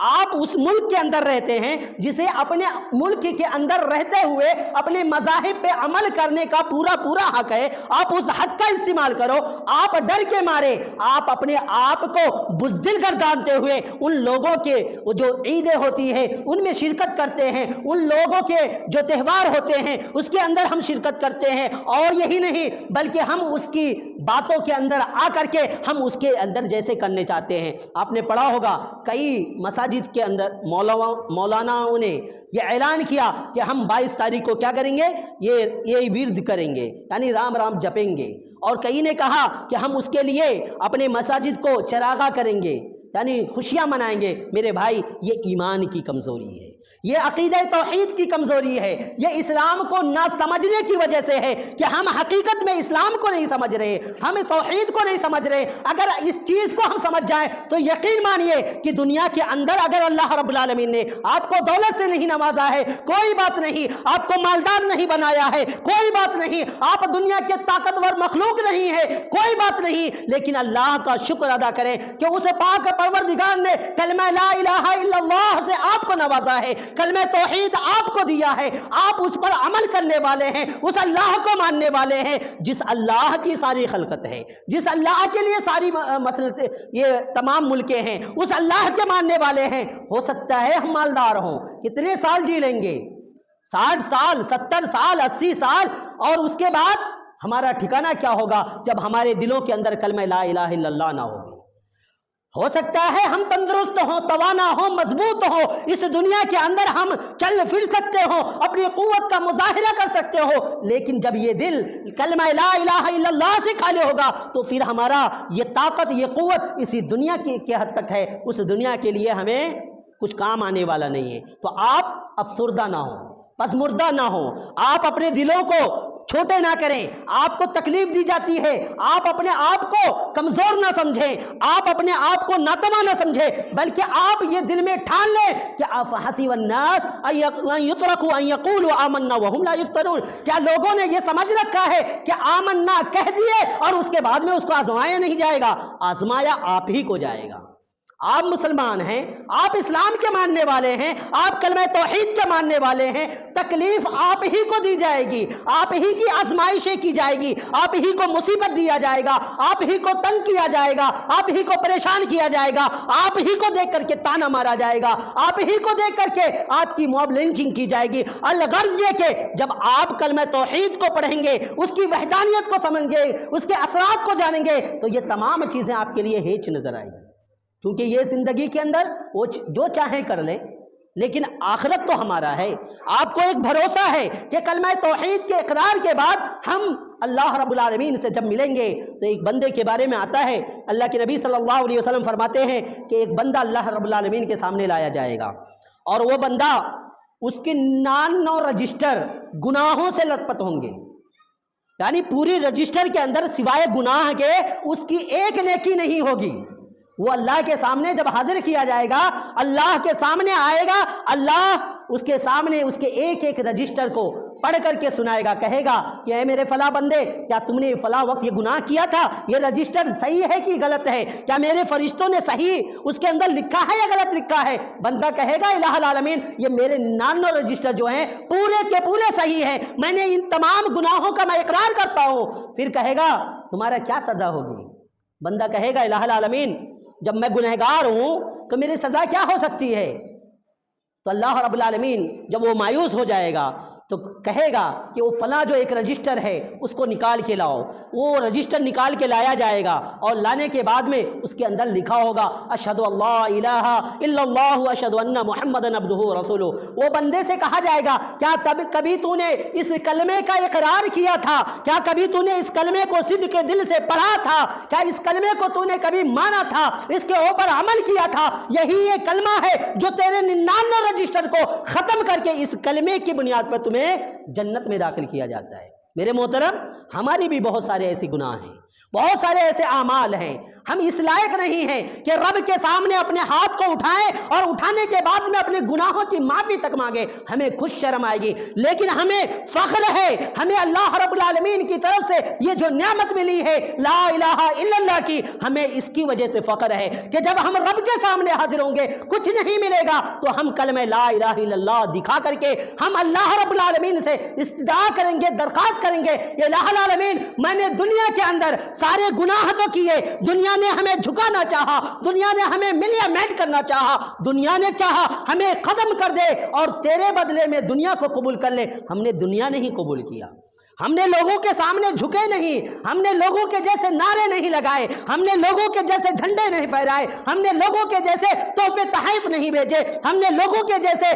آپ اس ملک کے اندر رہتے ہیں جسے اپنے ملک کے اندر رہتے ہوئے اپنے مذاہب پہ عمل کرنے کا پورا حق ہے، آپ اس حق کا استعمال کرو۔ آپ ڈر کے مارے، آپ اپنے آپ کو بزدل گردانتے ہوئے ان لوگوں کے جو عیدیں ہوتی ہیں ان میں شرکت کرتے ہیں، ان لوگوں کے جو تہوار ہوتے ہیں اس کے اندر ہم شرکت کرتے ہیں، اور یہی نہیں بلکہ ہم اس کی باتوں کے اندر آ کر کے ہم اس کے اندر جیسے کرنے چاہتے ہیں۔ آپ نے پڑھا ہوگا کئی مساجد کے اندر مولاناؤں نے یہ اعلان کیا کہ ہم 22 تاریخ کو کیا کریں گے، یہ ورد کریں گے، یعنی رام رام جپیں گے، اور کئی نے کہا کہ ہم اس کے لیے اپنے مساجد کو چراغاں کریں گے، یعنی خوشیاں منائیں گے۔ میرے بھائی، یہ ایمان کی کمزوری ہے، یہ عقیدہ توحید کی کمزوری ہے، یہ اسلام کو نہ سمجھنے کی وجہ سے ہے کہ ہم حقیقت میں اسلام کو نہیں سمجھ رہے، ہم توحید کو نہیں سمجھ رہے۔ اگر اس چیز کو ہم سمجھ جائیں تو یقین مانیے کہ دنیا کے اندر اگر اللہ رب العالمین نے آپ کو دولت سے نہیں نوازا ہے کوئی بات نہیں، آپ کو مالدار نہیں بنایا ہے کوئی بات نہیں، آپ دنیا کے طاقتور مخلوق نہیں ہے کوئی بات نہیں، لیکن اللہ کا شکر ادا کریں کہ اس پاک پروردگار نے کلمہ لا الہ الا اللہ سے آپ کو نوازا ہے، کلمہ توحید آپ کو دیا ہے، آپ اس پر عمل کرنے والے ہیں، اس اللہ کو ماننے والے ہیں جس اللہ کی ساری خلقت ہے، جس اللہ کے لیے ساری یہ تمام ملکیں ہیں، اس اللہ کے ماننے والے ہیں۔ ہو سکتا ہے ہم مالدار ہوں، کتنے سال جی لیں گے، 60 سال 70 سال 80 سال، اور اس کے بعد ہمارا ٹھکانہ کیا ہوگا جب ہمارے دلوں کے اندر کلمہ لا الہ الا اللہ نہ ہوگی؟ ہو سکتا ہے ہم تندرست ہوں، توانا ہوں، مضبوط ہوں، اس دنیا کے اندر ہم چل پھر سکتے ہوں، اپنی قوت کا مظاہرہ کر سکتے ہو، لیکن جب یہ دل کلمہ لا الہ الا اللہ سے خالی ہوگا تو پھر ہمارا یہ طاقت، یہ قوت اسی دنیا کی حد تک ہے، اس دنیا کے لیے ہمیں کچھ کام آنے والا نہیں ہے۔ تو آپ افسردہ نہ ہوں، پسمردہ نہ ہوں، آپ اپنے دلوں کو چھوٹے نہ کریں۔ آپ کو تکلیف دی جاتی ہے، آپ اپنے آپ کو کمزور نہ سمجھیں، آپ اپنے آپ کو ناتواں نہ سمجھیں، بلکہ آپ یہ دل میں ٹھان لیں کہ افحسب الناس ان یترکوا ان یقولوا آمنا وهم لا یفتنون۔ کیا لوگوں نے یہ سمجھ رکھا ہے کہ آمنا کہہ دیے اور اس کے بعد میں اس کو آزمایا نہیں جائے گا؟ آزمایا آپ ہی کو جائے گا۔ آپ مسلمان ہیں، آپ اسلام کے ماننے والے ہیں، آپ کلمہ توحید کے ماننے والے ہیں، تکلیف آپ ہی کو دی جائے گی، آپ ہی کی آزمائشیں کی جائے گی، آپ ہی کو مصیبت دیا جائے گا، آپ ہی کو تنگ کیا جائے گا، آپ ہی کو پریشان کیا جائے گا، آپ ہی کو دیکھ کر کے تانا مارا جائے گا، آپ ہی کو دیکھ کر کے آپ کی موب لنچنگ کی جائے گی۔ الغرض یہ کہ جب آپ کلمہ توحید کو پڑھیں گے، اس کی وحدانیت کو سمجھیں گے، اس کے اثرات کو جانیں گے، تو یہ تمام چیزیں آپ کے لیے ہیچ نظر آئیں گی، کیونکہ یہ زندگی کے اندر وہ جو چاہیں کر لیں، لیکن آخرت تو ہمارا ہے۔ آپ کو ایک بھروسہ ہے کہ کلمہ توحید کے اقرار کے بعد ہم اللہ رب العالمین سے جب ملیں گے تو ایک بندے کے بارے میں آتا ہے، اللہ کے نبی صلی اللہ علیہ وسلم فرماتے ہیں کہ ایک بندہ اللہ رب العالمین کے سامنے لایا جائے گا، اور وہ بندہ، اس کے 99 رجسٹر گناہوں سے لت پت ہوں گے، یعنی پوری رجسٹر کے اندر سوائے گناہ کے اس کی ایک نیکی نہیں ہوگی۔ وہ اللہ کے سامنے جب حاضر کیا جائے گا، اللہ کے سامنے آئے گا، اللہ اس کے سامنے اس کے ایک ایک رجسٹر کو پڑھ کر کے سنائے گا، کہے گا کہ اے میرے فلاں بندے، کیا تم نے فلاں وقت یہ گناہ کیا تھا؟ یہ رجسٹر صحیح ہے کہ غلط ہے؟ کیا میرے فرشتوں نے صحیح اس کے اندر لکھا ہے یا غلط لکھا ہے؟ بندہ کہے گا الہ العالمین، یہ میرے 99 رجسٹر جو ہیں پورے کے پورے صحیح ہیں، میں نے ان تمام گناہوں کا میں اقرار کرتا ہوں۔ پھر کہے گا تمہارا کیا سزا ہوگی؟ بندہ کہے گا الہ العالمین، جب میں گنہگار ہوں تو میری سزا کیا ہو سکتی ہے؟ تو اللہ رب العالمین جب وہ مایوس ہو جائے گا تو کہے گا کہ وہ فلاں جو ایک رجسٹر ہے اس کو نکال کے لاؤ۔ وہ رجسٹر نکال کے لایا جائے گا، اور لانے کے بعد میں اس کے اندر لکھا ہوگا اشہد اللہ الہ الا اللہ اشہد ان محمد عبدہ رسولہ۔ وہ بندے سے کہا جائے گا کیا کبھی تو نے اس کلمے کا اقرار کیا تھا؟ کیا کبھی تو نے اس کلمے کو صدق کے دل سے پڑھا تھا؟ کیا اس کلمے کو تو نے کبھی مانا تھا، اس کے اوپر عمل کیا تھا؟ یہی یہ کلمہ ہے جو تیرے 99 رجسٹر کو ختم کر کے اس کلمے کی بنیاد پر تمہیں جنت میں داخل کیا جاتا ہے۔ میرے محترم، ہماری بھی بہت سارے ایسے گناہ ہیں، بہت سارے ایسے اعمال ہیں، ہم اس لائق نہیں ہیں کہ رب کے سامنے اپنے ہاتھ کو اٹھائیں اور اٹھانے کے بعد میں اپنے گناہوں کی معافی تک مانگے، ہمیں خوش شرم آئے گی۔ لیکن ہمیں فخر ہے، ہمیں اللہ رب العالمین کی طرف سے یہ جو نعمت ملی ہے لا الہ الا اللہ کی، ہمیں اس کی وجہ سے فخر ہے کہ جب ہم رب کے سامنے حاضر ہوں گے، کچھ نہیں ملے گا تو ہم کلمہ لا الہ الا اللہ دکھا کر کے ہم اللہ رب العالمین سے استدعا کریں گے، درخواست کریں گے کہ الہ العالمین، میں نے دنیا کے اندر سارے گناہ تو کیے، دنیا نے ہمیں جھکانا چاہا، دنیا نے ہمیں ملیا میٹ کرنا چاہا، دنیا نے چاہا ہمیں ختم کر دے اور تیرے بدلے میں دنیا کو قبول کر لے، ہم نے دنیا نہیں قبول کیا، ہم نے لوگوں کے سامنے جھکے نہیں، ہم نے لوگوں کے جیسے نعرے نہیں لگائے، ہم نے لوگوں کے جیسے جھنڈے نہیں پھہرائے، ہم نے لوگوں کے جیسے تحفے تحائف نہیں بھیجے، ہم نے لوگوں کے جیسے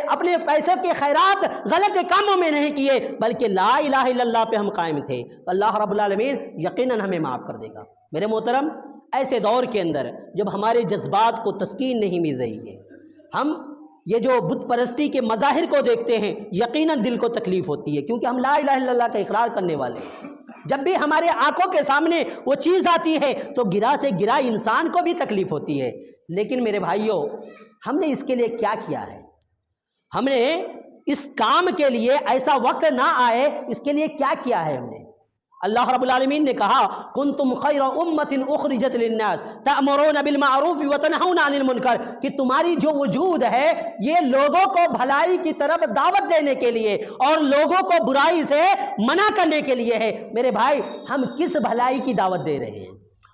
اپنے پیسوں کے خیرات غلط کاموں میں نہیں کیے، بلکہ لا الہ الا اللہ پہ ہم قائم تھے۔ اللہ رب العالمین یقیناً ہمیں معاف کر دے گا۔ میرے محترم، ایسے دور کے اندر جب ہمارے جذبات کو تسکین نہیں مل رہی ہے، ہم یہ جو بت پرستی کے مظاہر کو دیکھتے ہیں، یقیناً دل کو تکلیف ہوتی ہے، کیونکہ ہم لا الہ الا اللہ کا اقرار کرنے والے ہیں۔ جب بھی ہمارے آنکھوں کے سامنے وہ چیز آتی ہے تو گرا سے گرا انسان کو بھی تکلیف ہوتی ہے، لیکن میرے بھائیوں، ہم نے اس کے لیے کیا کیا ہے؟ ہم نے اس کام کے لیے ایسا وقت نہ آئے، اس کے لیے کیا کیا ہے ہم نے؟ اللہ رب العالمین نے کہا کنتم خیر امت اخرجت للناس تأمرون بالمعروف وتنہون عن المنکر، کہ تمہاری جو وجود ہے یہ لوگوں کو بھلائی کی طرف دعوت دینے کے لیے اور لوگوں کو برائی سے منع کرنے کے لیے ہے۔ میرے بھائی، ہم کس بھلائی کی دعوت دے رہے ہیں؟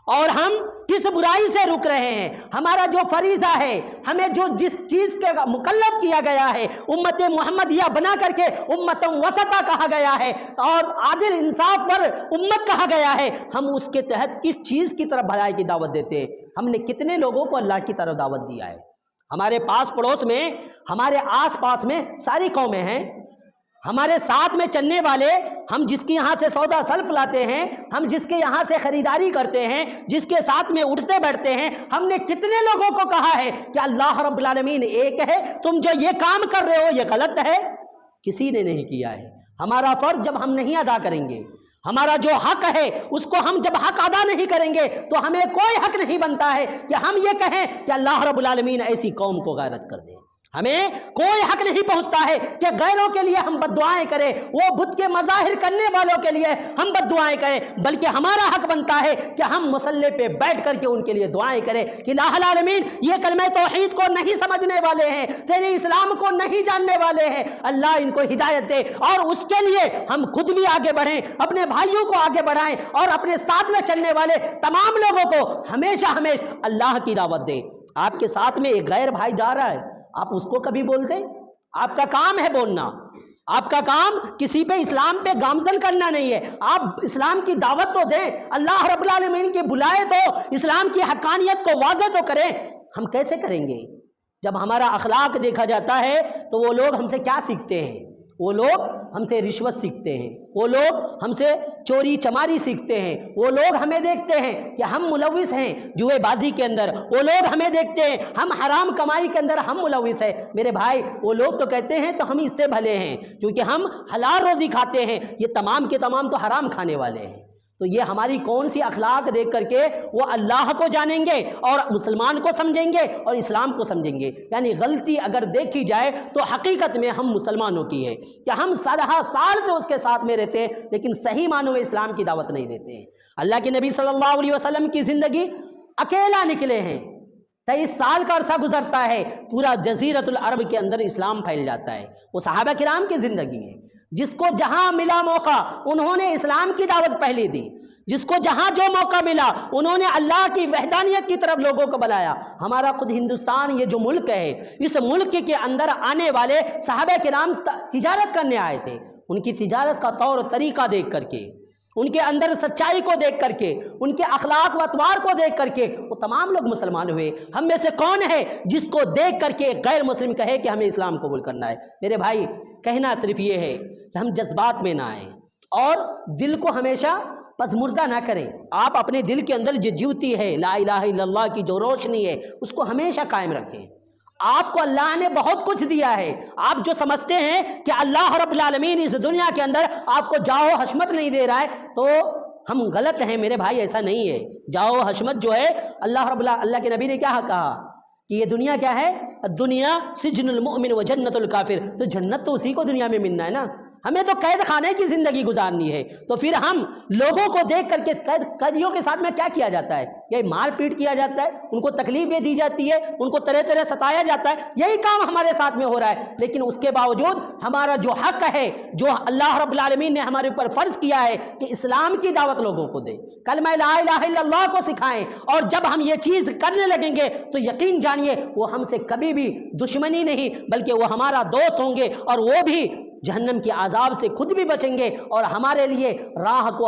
اور ہم کس برائی سے رک رہے ہیں. ہمارا جو فریضہ ہے، ہمیں جو جس چیز کا مکلف کیا گیا ہے، امت محمدیہ بنا کر کے امت وسطہ کہا گیا ہے اور عادل انصاف پر امت کہا گیا ہے، ہم اس کے تحت کس چیز کی طرف بھلائی کی دعوت دیتے ہیں؟ ہم نے کتنے لوگوں کو اللہ کی طرف دعوت دیا ہے؟ ہمارے پاس پڑوس میں، ہمارے آس پاس میں ساری قومیں ہیں، ہمارے ساتھ میں چلنے والے، ہم جس کے یہاں سے سودا سلف لاتے ہیں، ہم جس کے یہاں سے خریداری کرتے ہیں، جس کے ساتھ میں اٹھتے بیٹھتے ہیں، ہم نے کتنے لوگوں کو کہا ہے کہ اللہ رب العالمین ایک ہے، تم جو یہ کام کر رہے ہو یہ غلط ہے؟ کسی نے نہیں کیا ہے. ہمارا فرض جب ہم نہیں ادا کریں گے، ہمارا جو حق ہے اس کو ہم جب حق ادا نہیں کریں گے تو ہمیں کوئی حق نہیں بنتا ہے کہ ہم یہ کہیں کہ اللہ رب العالمین ایسی قوم کو غارت کر دے. ہمیں کوئی حق نہیں پہنچتا ہے کہ غیروں کے لیے ہم بد دعائیں کریں، وہ بت کے مظاہر کرنے والوں کے لیے ہم بد دعائیں کریں، بلکہ ہمارا حق بنتا ہے کہ ہم مصلی پہ بیٹھ کر کے ان کے لیے دعائیں کریں کہ الہ العالمین یہ کلمہ توحید کو نہیں سمجھنے والے ہیں، تیرے اسلام کو نہیں جاننے والے ہیں، اللہ ان کو ہدایت دے. اور اس کے لیے ہم خود بھی آگے بڑھیں، اپنے بھائیوں کو آگے بڑھائیں اور اپنے ساتھ میں چلنے والے تمام لوگوں کو ہمیشہ اللہ کی دعوت دیں. آپ کے ساتھ میں ایک غیر بھائی جا رہا ہے، آپ اس کو کبھی بولتے؟ آپ کا کام ہے بولنا، آپ کا کام کسی پہ اسلام پہ گامزن کرنا نہیں ہے. آپ اسلام کی دعوت تو دیں، اللہ رب العالمین کی بلائے تو اسلام کی حقانیت کو واضح تو کریں. ہم کیسے کریں گے جب ہمارا اخلاق دیکھا جاتا ہے تو وہ لوگ ہم سے کیا سیکھتے ہیں؟ وہ لوگ ہم سے رشوت سیکھتے ہیں، وہ لوگ ہم سے چوری چماری سیکھتے ہیں، وہ لوگ ہمیں دیکھتے ہیں کہ ہم ملوث ہیں جوئے بازی کے اندر، وہ لوگ ہمیں دیکھتے ہیں ہم حرام کمائی کے اندر ہم ملوث ہیں. میرے بھائی وہ لوگ تو کہتے ہیں تو ہم اس سے بھلے ہیں کیونکہ ہم حلال روزی کھاتے ہیں، یہ تمام کے تمام تو حرام کھانے والے ہیں. تو یہ ہماری کون سی اخلاق دیکھ کر کے وہ اللہ کو جانیں گے اور مسلمان کو سمجھیں گے اور اسلام کو سمجھیں گے؟ یعنی غلطی اگر دیکھی جائے تو حقیقت میں ہم مسلمانوں کی ہے کہ ہم 17 سال سے اس کے ساتھ میں رہتے ہیں لیکن صحیح معنوں میں اسلام کی دعوت نہیں دیتے ہیں. اللہ کے نبی صلی اللہ علیہ وسلم کی زندگی اکیلا نکلے ہیں، 23 سال کا عرصہ گزرتا ہے، پورا جزیرۃ العرب کے اندر اسلام پھیل جاتا ہے. وہ صحابہ کرام کی زندگی ہے، جس کو جہاں ملا موقع انہوں نے اسلام کی دعوت پہلی دی، جس کو جہاں جو موقع ملا انہوں نے اللہ کی وحدانیت کی طرف لوگوں کو بلایا. ہمارا خود ہندوستان یہ جو ملک ہے، اس ملک کے اندر آنے والے صحابہ کرام تجارت کرنے آئے تھے. ان کی تجارت کا طور طریقہ دیکھ کر کے، ان کے اندر سچائی کو دیکھ کر کے، ان کے اخلاق و اطوار کو دیکھ کر کے وہ تمام لوگ مسلمان ہوئے. ہم میں سے کون ہے جس کو دیکھ کر کے غیر مسلم کہے کہ ہمیں اسلام قبول کرنا ہے؟ میرے بھائی کہنا صرف یہ ہے کہ ہم جذبات میں نہ آئیں اور دل کو ہمیشہ پزمردہ نہ کریں. آپ اپنے دل کے اندر جو جیوتی ہے لا الہ الا اللہ کی جو روشنی ہے اس کو ہمیشہ قائم رکھیں. آپ کو اللہ نے بہت کچھ دیا ہے. آپ جو سمجھتے ہیں کہ اللہ رب العالمین اس دنیا کے اندر آپ کو جاؤ حشمت نہیں دے رہا ہے تو ہم غلط ہیں میرے بھائی. ایسا نہیں ہے. جاؤ حشمت جو ہے اللہ کے نبی نے کیا کہا کہ یہ دنیا کیا ہے؟ دنیا سجن المؤمن و جنت الکافر. تو جنت تو اسی کو دنیا میں ملنا ہے نا، ہمیں تو قید خانے کی زندگی گزارنی ہے. تو پھر ہم لوگوں کو دیکھ کر کے قیدیوں کے ساتھ میں کیا کیا جاتا ہے؟ یہ مار پیٹ کیا جاتا ہے، ان کو تکلیفیں دی جاتی ہے، ان کو طرح طرح ستایا جاتا ہے. یہی کام ہمارے ساتھ میں ہو رہا ہے. لیکن اس کے باوجود ہمارا جو حق ہے، جو اللہ رب العالمین نے ہمارے اوپر فرض کیا ہے کہ اسلام کی دعوت لوگوں کو دیں، کلمہ لا الہ الا اللہ کو سکھائیں. اور جب ہم یہ چیز کرنے لگیں گے تو یقین جانیے وہ ہم سے کبھی بھی دشمنی نہیں بلکہ وہ ہمارا دوست ہوں گے اور وہ بھی جہنم کی عذاب سے خود بھی بچیں گے اور ہمارے لیے راہ کو